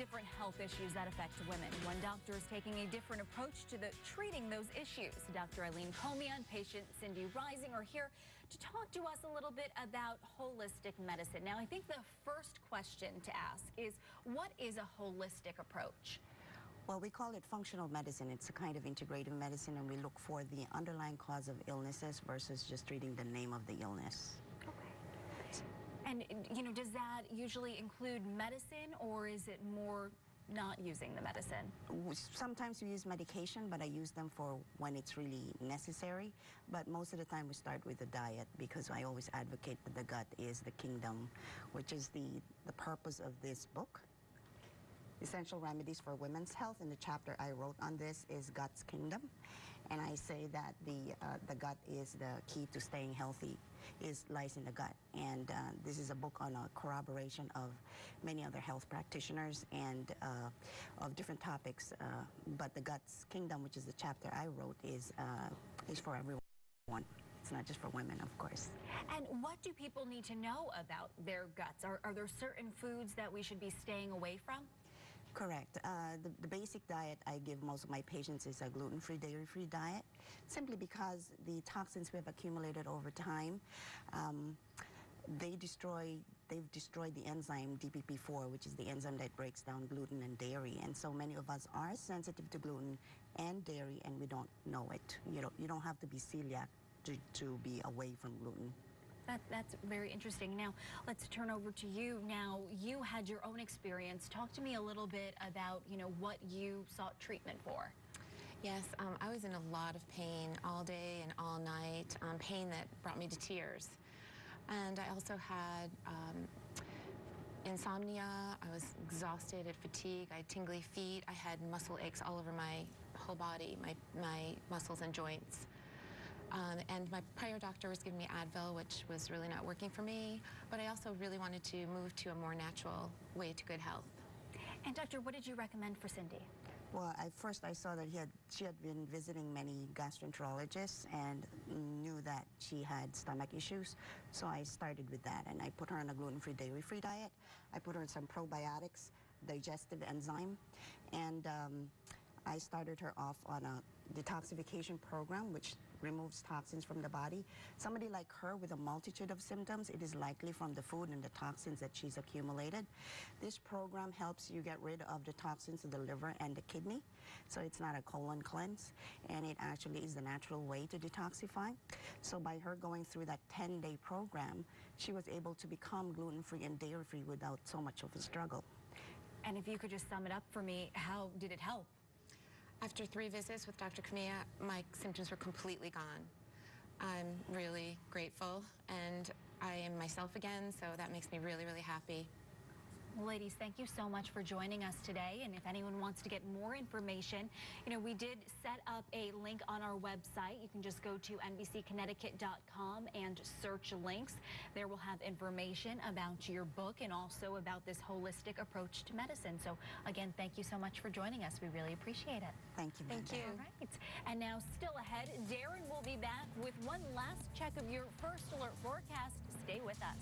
different health issues that affect women. One doctor is taking a different approach to treating those issues. Dr. Eileen Comey and patient Cindy Rising are here to talk to us a little bit about holistic medicine. Now, I think the first question to ask is, what is a holistic approach? Well, we call it functional medicine. It's a kind of integrative medicine, and we look for the underlying cause of illnesses versus just treating the name of the illness. Okay. And, does that usually include medicine, or is it more not using the medicine? Sometimes we use medication, but I use them for when it's really necessary. But most of the time we start with the diet, because I always advocate that the gut is the kingdom, which is the purpose of this book. Essential Remedies for Women's Health, and the chapter I wrote on this is Gut's Kingdom. And I say that the gut is the key to staying healthy, lies in the gut. And this is a book on a corroboration of many other health practitioners and of different topics. But the Gut's Kingdom, which is the chapter I wrote, is for everyone. It's not just for women, of course. And what do people need to know about their guts? Are there certain foods that we should be staying away from? Correct. The basic diet I give most of my patients is a gluten-free, dairy-free diet, simply because the toxins we have accumulated over time, they've destroyed the enzyme DPP4, which is the enzyme that breaks down gluten and dairy. And so many of us are sensitive to gluten and dairy, and we don't know it. You don't have to be celiac to be away from gluten. That's very interesting. Now, let's turn over to you. Now, you had your own experience. Talk to me a little bit about, what you sought treatment for. Yes, I was in a lot of pain all day and all night, pain that brought me to tears. And I also had insomnia. I was exhausted, had fatigue, I had tingly feet, I had muscle aches all over my whole body, my muscles and joints. And my prior doctor was giving me Advil, which was really not working for me. But I also really wanted to move to a more natural way to good health. And doctor, what did you recommend for Cindy? Well, first I saw that she had been visiting many gastroenterologists and knew that she had stomach issues. So I started with that, and I put her on a gluten-free, dairy-free diet. I put her on some probiotics, digestive enzyme, and I started her off on a detoxification program, which removes toxins from the body. Somebody like her with a multitude of symptoms, it is likely from the food and the toxins that she's accumulated. This program helps you get rid of the toxins of the liver and the kidney, so it's not a colon cleanse, and it actually is the natural way to detoxify. So by her going through that 10-day program, she was able to become gluten-free and dairy-free without so much of a struggle. And if you could just sum it up for me, how did it help? After 3 visits with Dr. Camilla, my symptoms were completely gone. I'm really grateful, and I am myself again, so that makes me really, really happy. Ladies, thank you so much for joining us today. And if anyone wants to get more information, we did set up a link on our website. You can just go to NBCConnecticut.com and search links. There we'll have information about your book and also about this holistic approach to medicine. So again, thank you so much for joining us. We really appreciate it. Thank you. Thank you. All right. And now, still ahead, Darren will be back with one last check of your First Alert forecast. Stay with us.